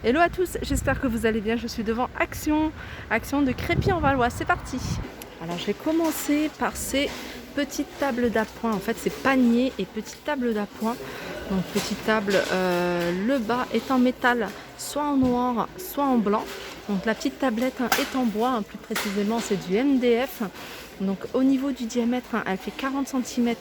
Hello à tous, j'espère que vous allez bien. Je suis devant Action de Crépy-en-Valois. C'est parti. Alors je vais commencer par ces petites tables d'appoint. En fait, c'est panier et petites tables d'appoint. Donc petite table, le bas est en métal, soit en noir, soit en blanc. Donc la petite tablette est en bois, plus précisément c'est du MDF. Donc au niveau du diamètre, elle fait 40 cm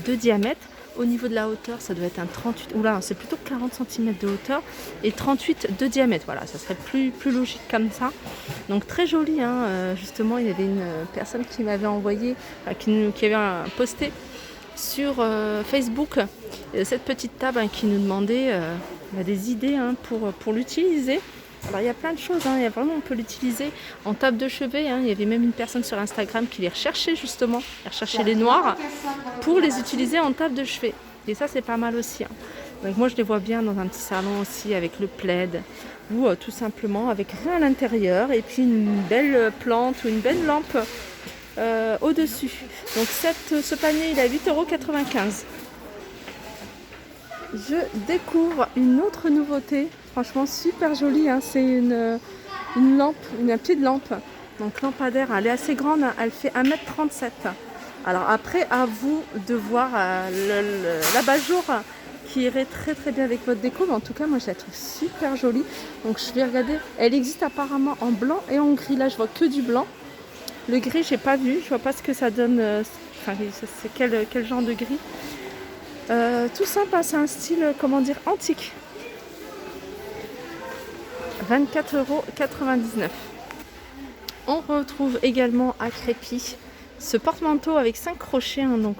de diamètre. Au niveau de la hauteur, ça doit être un 38, oula, c'est plutôt 40 cm de hauteur et 38 de diamètre. Voilà, ça serait plus logique comme ça. Donc très joli, hein. Justement, il y avait une personne qui m'avait envoyé, qui avait posté sur Facebook cette petite table qui nous demandait des idées pour l'utiliser. Alors il y a plein de choses, il y a vraiment, on peut l'utiliser en table de chevet. Il y avait même une personne sur Instagram qui les recherchait justement, elle recherchait les noirs pour les utiliser en table de chevet. Et ça c'est pas mal aussi. Donc moi je les vois bien dans un petit salon aussi avec le plaid ou tout simplement avec rien à l'intérieur et puis une belle plante ou une belle lampe au-dessus. Donc ce panier il est à 8,95 €. Je découvre une autre nouveauté, franchement super jolie, c'est une lampe, une petite lampe, donc lampadaire, elle est assez grande, elle fait 1,37 m. Alors après, à vous de voir l'abat-jour qui irait très très bien avec votre déco, mais en tout cas moi je la trouve super jolie. Donc je vais regarder, elle existe apparemment en blanc et en gris, là je vois que du blanc. Le gris j'ai pas vu, je vois pas ce que ça donne, c'est quel genre de gris. Tout simple, c'est un style, antique. 24,99 €. On retrouve également à Crépy ce porte-manteau avec 5 crochets. Donc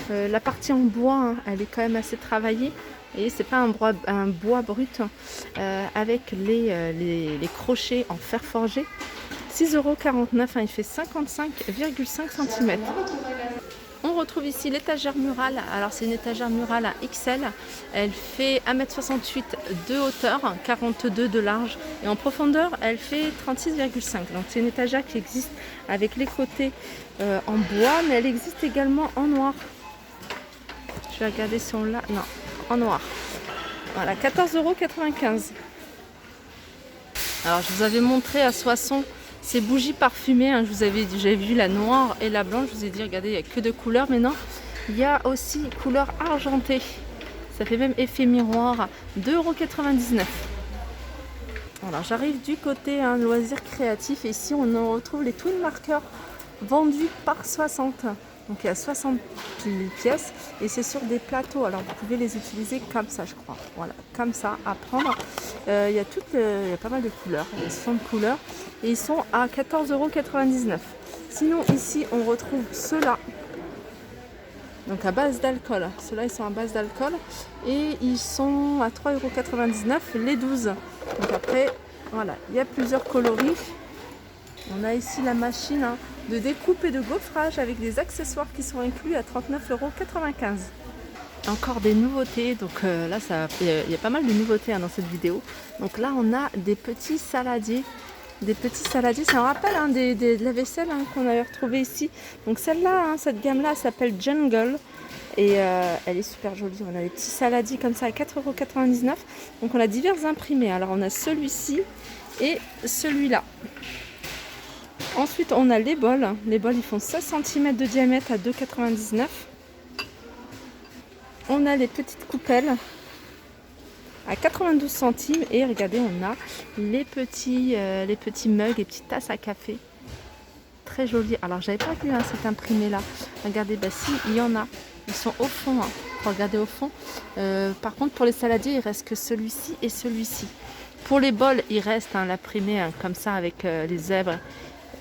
la partie en bois, elle est quand même assez travaillée. Et c'est pas un bois brut, avec les crochets en fer forgé. 6,49 €, il fait 55,5 cm. On retrouve ici l'étagère murale. Alors c'est une étagère murale à XL. Elle fait 1,68 m de hauteur, 42 de large et en profondeur elle fait 36,5 m. Donc c'est une étagère qui existe avec les côtés en bois, mais elle existe également en noir. Je vais regarder si on l'a. Non, en noir. Voilà, 14,95 €. Alors je vous avais montré à Soissons ces bougies parfumées, j'avais vu la noire et la blanche, je vous ai dit regardez il n'y a que deux couleurs, mais non, il y a aussi couleur argentée, ça fait même effet miroir, 2,99 €. Alors j'arrive du côté loisirs créatifs, et ici on retrouve les twin markers vendus par 60. Donc il y a 60 pièces et c'est sur des plateaux. Alors vous pouvez les utiliser comme ça, je crois. Voilà, comme ça à prendre. Il y a pas mal de couleurs, il y a 60 couleurs et ils sont à 14,99 €. Sinon ici on retrouve ceux-là. Donc à base d'alcool. Ceux-là ils sont à base d'alcool et ils sont à 3,99 € les 12. Donc après, voilà, il y a plusieurs coloris. On a ici la machine de découpe et de gaufrage avec des accessoires qui sont inclus à 39,95 €. Encore des nouveautés, donc là il y a pas mal de nouveautés dans cette vidéo. Donc là on a des petits saladiers. Ça me rappelle de la vaisselle qu'on avait retrouvé ici. Donc celle-là, cette gamme-là s'appelle Jungle. Et elle est super jolie. On a des petits saladiers comme ça à 4,99 €. Donc on a divers imprimés. Alors on a celui-ci et celui-là. Ensuite, on a les bols. Les bols, ils font 16 cm de diamètre à 2,99 €. On a les petites coupelles à 92 centimes. Et regardez, on a les petits mugs et petites tasses à café. Très joli. Alors, j'avais pas vu cet imprimé-là. Regardez, si, il y en a. Ils sont au fond. Regardez au fond. Par contre, pour les saladiers, il reste que celui-ci et celui-ci. Pour les bols, il reste l'imprimé comme ça avec les zèbres.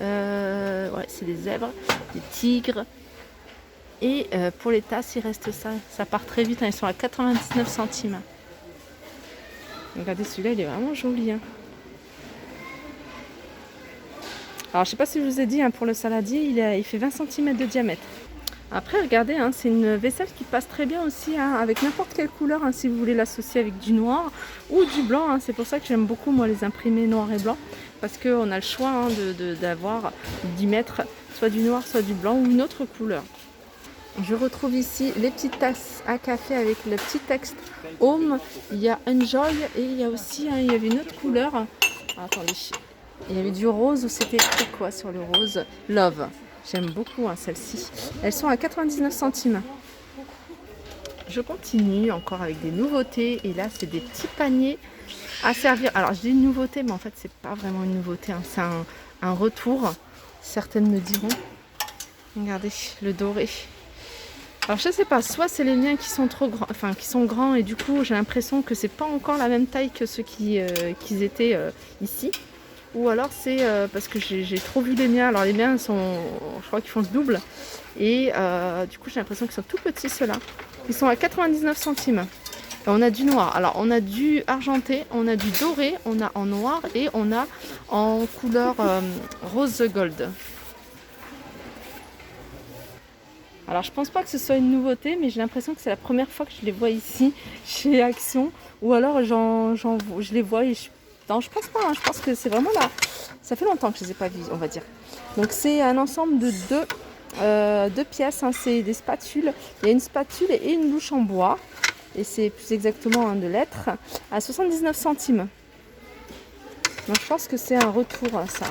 Ouais, c'est des zèbres, des tigres. Et pour les tasses, il reste ça. Ça part très vite, ils sont à 99 centimes. Regardez, celui-là, il est vraiment joli. Alors, je sais pas si je vous ai dit, pour le saladier, il fait 20 cm de diamètre. Après, regardez, c'est une vaisselle qui passe très bien aussi avec n'importe quelle couleur, si vous voulez l'associer avec du noir ou du blanc. C'est pour ça que j'aime beaucoup, moi, les imprimés noir et blanc. Parce qu'on a le choix d'y mettre soit du noir, soit du blanc ou une autre couleur. Je retrouve ici les petites tasses à café avec le petit texte Home. Il y a Enjoy et il y a aussi, il y avait une autre couleur. Ah, attendez, il y avait du rose ou c'était écrit quoi sur le rose? Love. J'aime beaucoup celles-ci. Elles sont à 99 centimes. Je continue encore avec des nouveautés et là c'est des petits paniers à servir. Alors je dis une nouveauté mais en fait c'est pas vraiment une nouveauté, c'est un retour. Certaines me diront. Regardez le doré. Alors je sais pas, soit c'est les miens qui sont trop grands, enfin qui sont grands et du coup j'ai l'impression que c'est pas encore la même taille que ceux qui étaient ici. Ou alors c'est parce que j'ai trop vu les miens. Alors les miens sont, je crois qu'ils font le double. Et du coup j'ai l'impression qu'ils sont tout petits ceux-là. Ils sont à 99 centimes. Et on a du noir. Alors on a du argenté, on a du doré, on a en noir et on a en couleur rose gold. Alors je pense pas que ce soit une nouveauté, mais j'ai l'impression que c'est la première fois que je les vois ici chez Action. Ou alors je les vois et non, je pense pas, je pense que c'est vraiment là. Ça fait longtemps que je les ai pas vus, on va dire. Donc c'est un ensemble de deux pièces, c'est des spatules. Il y a une spatule et une louche en bois. Et c'est plus exactement de lettres à 79 centimes. Donc je pense que c'est un retour ça.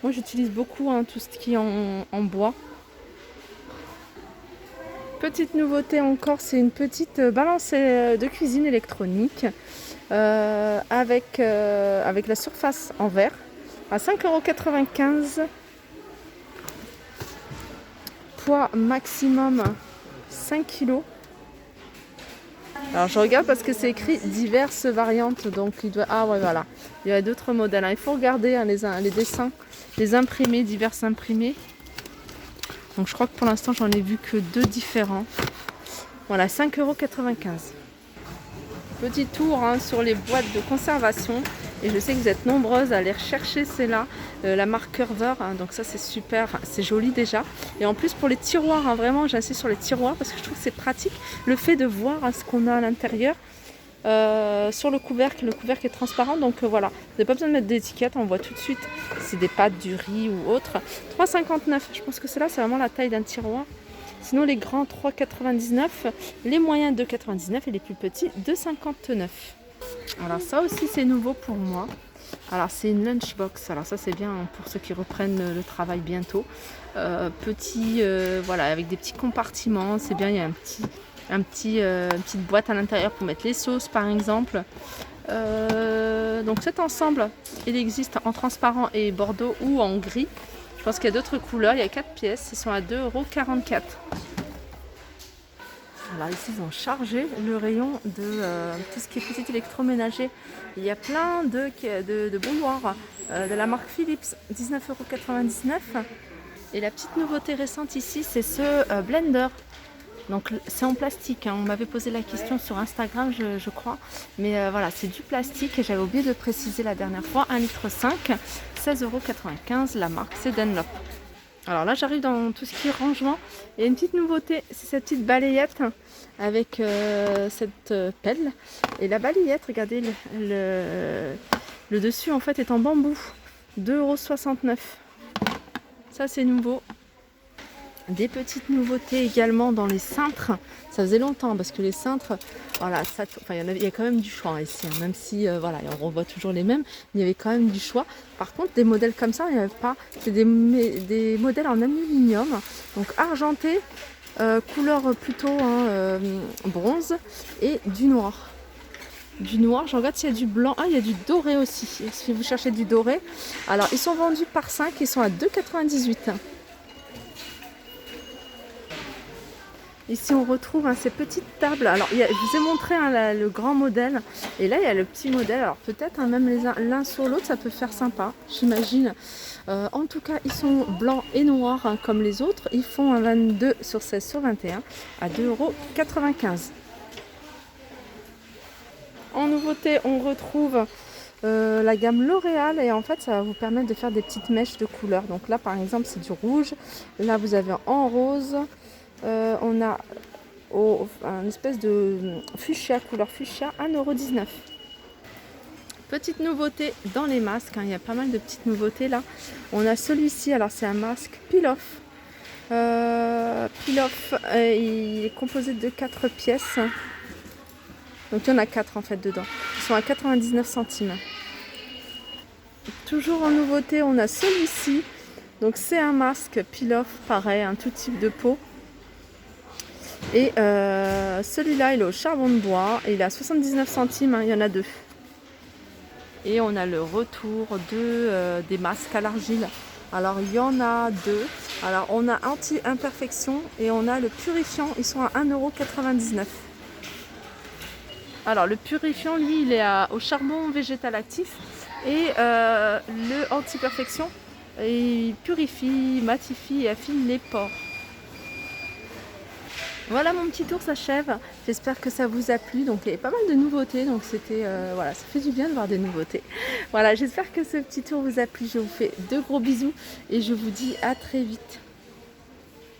Moi j'utilise beaucoup tout ce qui est en bois. Petite nouveauté encore, c'est une petite balance de cuisine électronique avec la surface en verre à 5,95 €. Poids maximum 5 kg. Alors je regarde parce que c'est écrit diverses variantes, donc il doit... Ah ouais voilà, il y a d'autres modèles. Il faut regarder les dessins, les imprimés, divers imprimés. Donc je crois que pour l'instant j'en ai vu que 2 différents. Voilà, 5,95 €. Petit tour sur les boîtes de conservation. Et je sais que vous êtes nombreuses à aller rechercher celle-là, la marque Curver. Donc ça c'est super, c'est joli déjà. Et en plus pour les tiroirs, vraiment j'insiste sur les tiroirs parce que je trouve que c'est pratique. Le fait de voir ce qu'on a à l'intérieur. Sur le couvercle est transparent, donc voilà, vous n'avez pas besoin de mettre d'étiquette, on voit tout de suite si c'est des pâtes, du riz ou autre. 3,59 €, je pense que celle-là c'est vraiment la taille d'un tiroir. Sinon les grands 3,99 €, les moyens 2,99 € et les plus petits 2,59 €. Alors ça aussi c'est nouveau pour moi. Alors c'est une lunchbox, alors ça c'est bien pour ceux qui reprennent le travail bientôt. Petit, voilà, avec des petits compartiments, c'est bien, il y a une petite boîte à l'intérieur pour mettre les sauces par exemple. Donc cet ensemble il existe en transparent et bordeaux ou en gris. Je pense qu'il y a d'autres couleurs, il y a 4 pièces, ils sont à 2,44 €. Alors ici ils ont chargé le rayon de tout ce qui est petit électroménager. Il y a plein de bouilloires de la marque Philips, 19,99 €. Et la petite nouveauté récente ici c'est ce blender. Donc c'est en plastique, on m'avait posé la question sur Instagram je crois. Mais voilà, c'est du plastique et j'avais oublié de préciser la dernière fois. 1,5 litre, 16,95 €, la marque c'est Dunlop. Alors là j'arrive dans tout ce qui est rangement. Il y a une petite nouveauté, c'est cette petite balayette avec cette pelle. Et la balayette, regardez, le dessus en fait est en bambou. 2,69 €. Ça c'est nouveau. Des petites nouveautés également dans les cintres. Ça faisait longtemps parce que les cintres, voilà, il y a quand même du choix ici, même si voilà, on revoit toujours les mêmes, il y avait quand même du choix. Par contre, des modèles comme ça, il n'y avait pas. C'est des modèles en aluminium, donc argenté, couleur plutôt bronze et du noir. Du noir, je regarde s'il y a du blanc. Ah, il y a du doré aussi. Si vous cherchez du doré, alors ils sont vendus par 5, ils sont à 2,98 €. Ici on retrouve ces petites tables. Alors je vous ai montré le grand modèle et là il y a le petit modèle. Alors peut-être même l'un sur l'autre ça peut faire sympa, j'imagine. En tout cas ils sont blancs et noirs comme les autres. Ils font un 22 sur 16 sur 21 à 2,95 €. En nouveauté on retrouve la gamme L'Oréal et en fait ça va vous permettre de faire des petites mèches de couleurs. Donc là par exemple c'est du rouge, là vous avez en rose. On a une espèce de fuchsia, couleur fuchsia, 1,19 €. Petite nouveauté dans les masques, il y a pas mal de petites nouveautés là. On a celui-ci, alors c'est un masque peel-off. Peel-off, il est composé de 4 pièces. Donc il y en a 4 en fait dedans. Ils sont à 99 centimes. Toujours en nouveauté, on a celui-ci. Donc c'est un masque peel-off, pareil, un tout type de peau. Et celui-là, il est au charbon de bois. Et il est à 79 centimes, hein, il y en a 2. Et on a le retour des masques à l'argile. Alors il y en a 2. Alors on a anti-imperfection et on a le purifiant. Ils sont à 1,99 €. Alors le purifiant, lui, il est au charbon végétal actif. Et le anti-perfection, il purifie, matifie et affine les pores. Voilà, mon petit tour s'achève. J'espère que ça vous a plu. Donc il y avait pas mal de nouveautés. Donc c'était voilà, ça fait du bien de voir des nouveautés. Voilà, j'espère que ce petit tour vous a plu. Je vous fais de gros bisous et je vous dis à très vite.